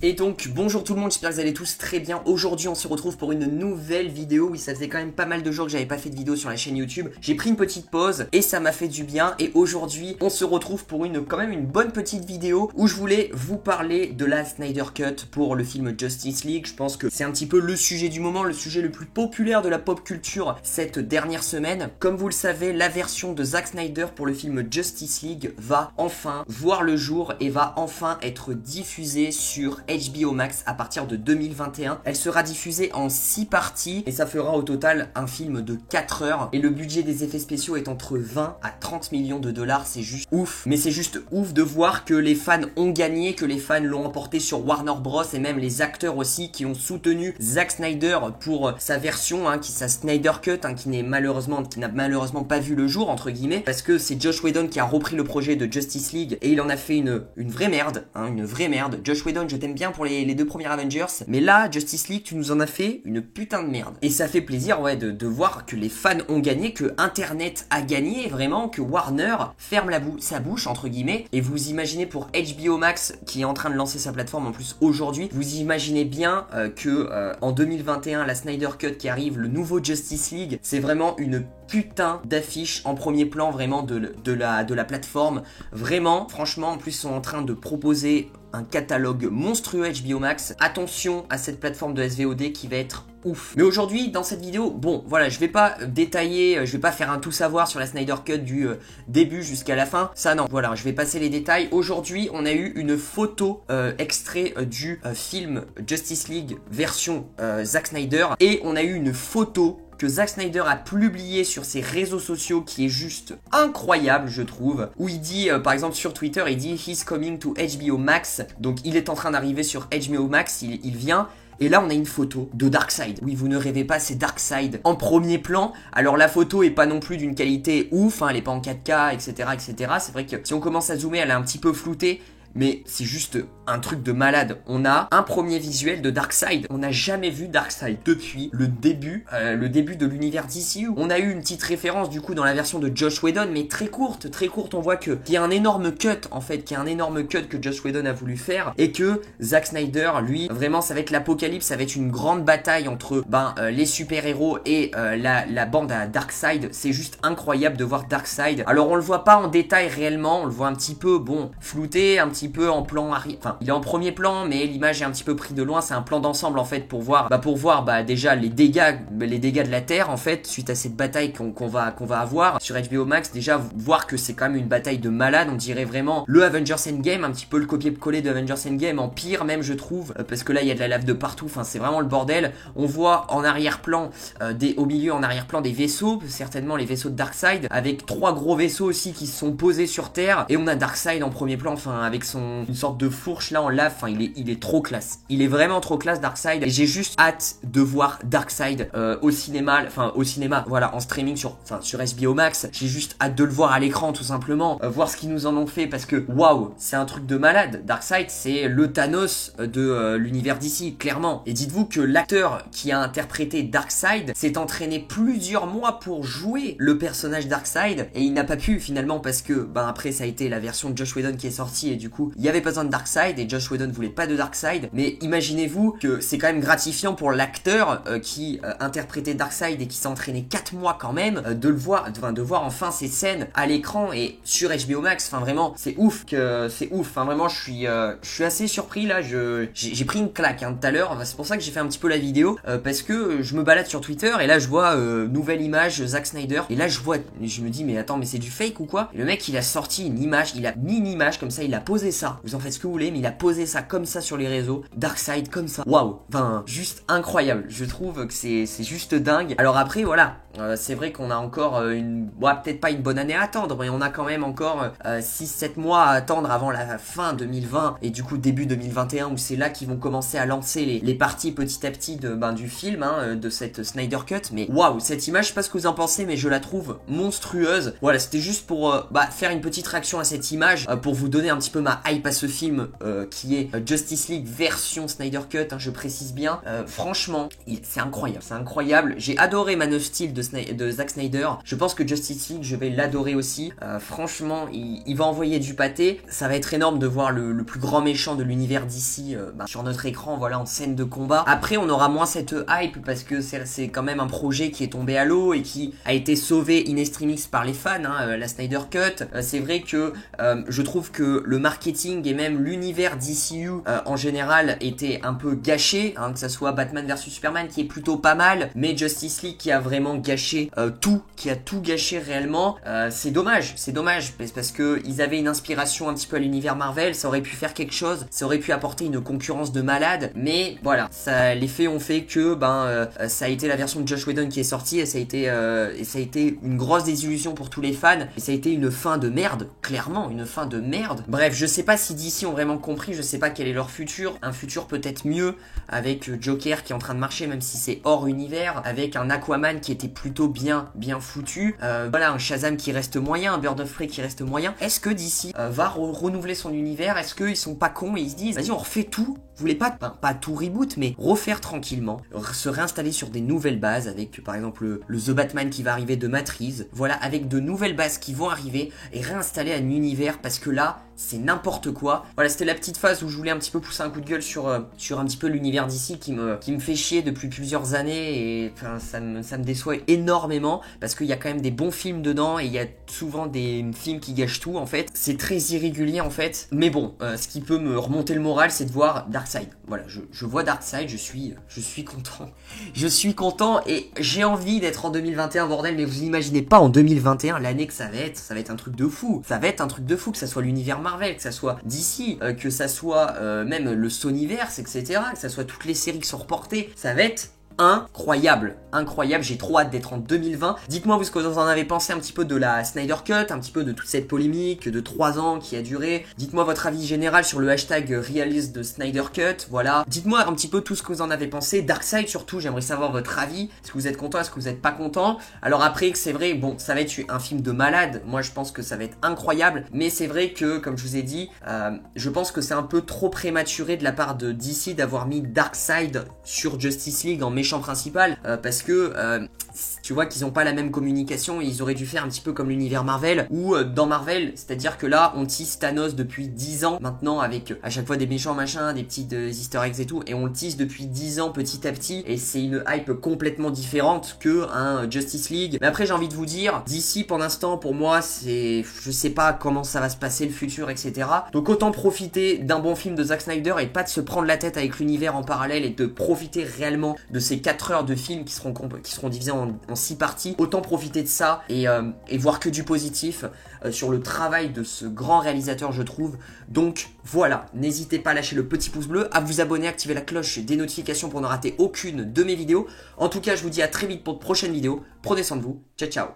Et donc bonjour tout le monde, j'espère que vous allez tous très bien. Aujourd'hui on se retrouve pour une nouvelle vidéo. Oui, ça faisait quand même pas mal de jours que j'avais pas fait de vidéo sur la chaîne YouTube. J'ai pris une petite pause et ça m'a fait du bien. Et aujourd'hui on se retrouve pour quand même une bonne petite vidéo où je voulais vous parler de la Snyder Cut pour le film Justice League. Je pense que c'est un petit peu le sujet du moment, le sujet le plus populaire de la pop culture cette dernière semaine. Comme vous le savez, la version de Zack Snyder pour le film Justice League va enfin voir le jour et va enfin être diffusée sur HBO Max à partir de 2021. Elle sera diffusée en 6 parties et ça fera au total un film de 4 heures. Et le budget des effets spéciaux est entre 20 à 30 millions de dollars. C'est juste ouf. Mais c'est juste ouf de voir que les fans ont gagné, que les fans l'ont emporté sur Warner Bros. Et même les acteurs aussi qui ont soutenu Zack Snyder pour sa version, sa Snyder Cut, qui n'a malheureusement pas vu le jour, entre guillemets, parce que c'est Joss Whedon qui a repris le projet de Justice League et il en a fait une vraie merde, une vraie merde. Joss Whedon, je t'aime bien pour les deux premiers Avengers, mais là, Justice League, tu nous en as fait une putain de merde. Et ça fait plaisir, ouais, de voir que les fans ont gagné, que Internet a gagné, vraiment, que Warner ferme sa bouche, entre guillemets. Et vous imaginez pour HBO Max, qui est en train de lancer sa plateforme en plus aujourd'hui, vous imaginez bien en 2021, la Snyder Cut qui arrive, le nouveau Justice League, c'est vraiment une putain d'affiche en premier plan vraiment de la plateforme. Vraiment, franchement, en plus, ils sont en train de proposer un catalogue monstrueux HBO Max. Attention à cette plateforme de SVOD qui va être ouf. Mais aujourd'hui, dans cette vidéo, bon, voilà, je vais pas détailler, je vais pas faire un tout savoir sur la Snyder Cut du début jusqu'à la fin. Ça, non. Voilà, je vais passer les détails. Aujourd'hui, on a eu une photo extrait du film Justice League version Zack Snyder. Et on a eu une photo que Zack Snyder a publié sur ses réseaux sociaux qui est juste incroyable, je trouve, où il dit, par exemple sur Twitter, il dit « He's coming to HBO Max », donc il est en train d'arriver sur HBO Max, il vient. Et là, on a une photo de Darkseid. Oui, vous ne rêvez pas, c'est Darkseid en premier plan. Alors, la photo est pas non plus d'une qualité ouf, elle est pas en 4K, etc., etc. C'est vrai que si on commence à zoomer, elle est un petit peu floutée. Mais c'est juste un truc de malade. On a un premier visuel de Darkseid. On n'a jamais vu Darkseid depuis le début de l'univers DCU. On a eu une petite référence du coup dans la version de Joss Whedon, mais très courte. On voit qu'il y a un énorme cut en fait, que Joss Whedon a voulu faire et que Zack Snyder, lui, vraiment, ça va être l'apocalypse, ça va être une grande bataille entre les super-héros et la bande à Darkseid. C'est juste incroyable de voir Darkseid. Alors on le voit pas en détail réellement, on le voit un petit peu, flouté, un petit peu en plan arrière, enfin il est en premier plan mais l'image est un petit peu prise de loin, c'est un plan d'ensemble en fait pour voir déjà les dégâts de la Terre en fait suite à cette bataille qu'on va avoir sur HBO Max. Déjà voir que c'est quand même une bataille de malade, on dirait vraiment le Avengers Endgame, un petit peu le copier-coller de Avengers Endgame, en pire même je trouve, parce que là il y a de la lave de partout, enfin c'est vraiment le bordel. On voit en arrière-plan au milieu en arrière-plan des vaisseaux, certainement les vaisseaux de Darkseid, avec 3 gros vaisseaux aussi qui se sont posés sur Terre, et on a Darkseid en premier plan, avec une sorte de fourche là en lave, il est trop classe. Il est vraiment trop classe Darkseid et j'ai juste hâte de voir Darkseid au cinéma, voilà, en streaming sur HBO Max. J'ai juste hâte de le voir à l'écran tout simplement, voir ce qu'ils nous en ont fait parce que waouh, c'est un truc de malade. Darkseid, c'est le Thanos de l'univers d'ici, clairement. Et dites-vous que l'acteur qui a interprété Darkseid s'est entraîné plusieurs mois pour jouer le personnage Darkseid et il n'a pas pu finalement parce que après ça a été la version de Joss Whedon qui est sortie et du coup il y avait pas besoin de Darkseid et Joss Whedon voulait pas de Darkseid. Mais imaginez-vous que c'est quand même gratifiant pour l'acteur qui interprétait Darkseid et qui s'est entraîné 4 mois quand même de voir enfin ces scènes à l'écran et sur HBO Max. Enfin vraiment c'est ouf, vraiment je suis assez surpris là, j'ai pris une claque tout à l'heure, c'est pour ça que j'ai fait un petit peu la vidéo parce que je me balade sur Twitter et là je vois nouvelle image Zack Snyder et là je me dis mais attends, mais c'est du fake ou quoi? Et le mec il a sorti une image, il a mis une image comme ça, il a posé ça, vous en faites ce que vous voulez, mais il a posé ça comme ça sur les réseaux, Darkseid comme ça, waouh, juste incroyable, je trouve que c'est juste dingue. Alors après voilà, c'est vrai qu'on a encore peut-être pas une bonne année à attendre, mais on a quand même encore 6-7 mois à attendre avant la fin 2020 et du coup début 2021 où c'est là qu'ils vont commencer à lancer les parties petit à petit du film, de cette Snyder Cut. Mais waouh, cette image, je sais pas ce que vous en pensez, mais je la trouve monstrueuse. Voilà, c'était juste pour faire une petite réaction à cette image, pour vous donner un petit peu ma hype à ce film qui est Justice League version Snyder Cut, hein, je précise bien. Franchement, c'est incroyable, c'est incroyable. J'ai adoré Man of Steel de Zack Snyder. Je pense que Justice League, je vais l'adorer aussi. Franchement, il va envoyer du pâté. Ça va être énorme de voir le plus grand méchant de l'univers d'ici sur notre écran, voilà, en scène de combat. Après, on aura moins cette hype parce que c'est quand même un projet qui est tombé à l'eau et qui a été sauvé in extremis par les fans, hein, la Snyder Cut. C'est vrai que je trouve que le marketing et même l'univers DCU en général était un peu gâché, hein, que ça soit Batman vs Superman qui est plutôt pas mal, mais Justice League qui a vraiment gâché qui a tout gâché réellement. C'est dommage parce que ils avaient une inspiration un petit peu à l'univers Marvel, ça aurait pu faire quelque chose, ça aurait pu apporter une concurrence de malade, mais voilà, les faits ont fait que ça a été la version de Joss Whedon qui est sortie et ça a été une grosse désillusion pour tous les fans et ça a été une fin de merde, clairement une fin de merde. Bref, je sais pas si DC ont vraiment compris, je sais pas quel est leur futur, un futur peut-être mieux avec Joker qui est en train de marcher même si c'est hors univers, avec un Aquaman qui était plutôt bien foutu, voilà, un Shazam qui reste moyen, un Bird of Prey qui reste moyen. Est-ce que DC va renouveler son univers? Est-ce qu'ils sont pas cons et ils se disent vas-y on refait tout? Vous voulez pas tout reboot mais refaire tranquillement, se réinstaller sur des nouvelles bases avec par exemple le The Batman qui va arriver de Matriz, voilà, avec de nouvelles bases qui vont arriver et réinstaller un univers parce que là c'est n'importe quoi. Voilà, c'était la petite phase où je voulais un petit peu pousser un coup de gueule sur un petit peu l'univers d'ici qui me fait chier depuis plusieurs années et enfin ça me déçoit énormément parce qu'il y a quand même des bons films dedans et il y a souvent des films qui gâchent tout en fait. C'est très irrégulier en fait, mais bon, ce qui peut me remonter le moral c'est de voir Darkseid. Voilà, je vois Darkseid, je suis content. Je suis content et j'ai envie d'être en 2021 bordel, mais vous imaginez pas en 2021 l'année que ça va être un truc de fou. Ça va être un truc de fou, que ça soit l'univers Marvel, que ça soit DC, que ça soit même le Sonyverse, etc., que ça soit toutes les séries qui sont reportées, ça va être incroyable, j'ai trop hâte d'être en 2020. Dites-moi vous ce que vous en avez pensé un petit peu de la Snyder Cut, un petit peu de toute cette polémique de 3 ans qui a duré. Dites-moi votre avis général sur le hashtag realist de Snyder Cut, voilà. Dites-moi un petit peu tout ce que vous en avez pensé. Darkseid surtout, j'aimerais savoir votre avis. Est-ce que vous êtes content, est-ce que vous n'êtes pas content? Alors après que c'est vrai, bon, ça va être un film de malade. Moi je pense que ça va être incroyable, mais c'est vrai que, comme je vous ai dit, je pense que c'est un peu trop prématuré de la part de DC d'avoir mis Darkseid sur Justice League en méchant principal parce que tu vois qu'ils ont pas la même communication et ils auraient dû faire un petit peu comme l'univers Marvel ou dans Marvel, c'est-à-dire que là on tease Thanos depuis 10 ans maintenant avec à chaque fois des méchants machin, des petites easter eggs et tout, et on le tease depuis 10 ans petit à petit et c'est une hype complètement différente que un Justice League. Mais après j'ai envie de vous dire, d'ici pour l'instant pour moi c'est, je sais pas comment ça va se passer le futur etc. Donc autant profiter d'un bon film de Zack Snyder et pas de se prendre la tête avec l'univers en parallèle et de profiter réellement de ces 4 heures de film qui seront divisés en 6 parties. Autant profiter de ça et voir que du positif sur le travail de ce grand réalisateur je trouve. Donc voilà, n'hésitez pas à lâcher le petit pouce bleu, à vous abonner, activer la cloche des notifications pour ne rater aucune de mes vidéos. En tout cas je vous dis à très vite pour de prochaines vidéos. Prenez soin de vous, ciao ciao.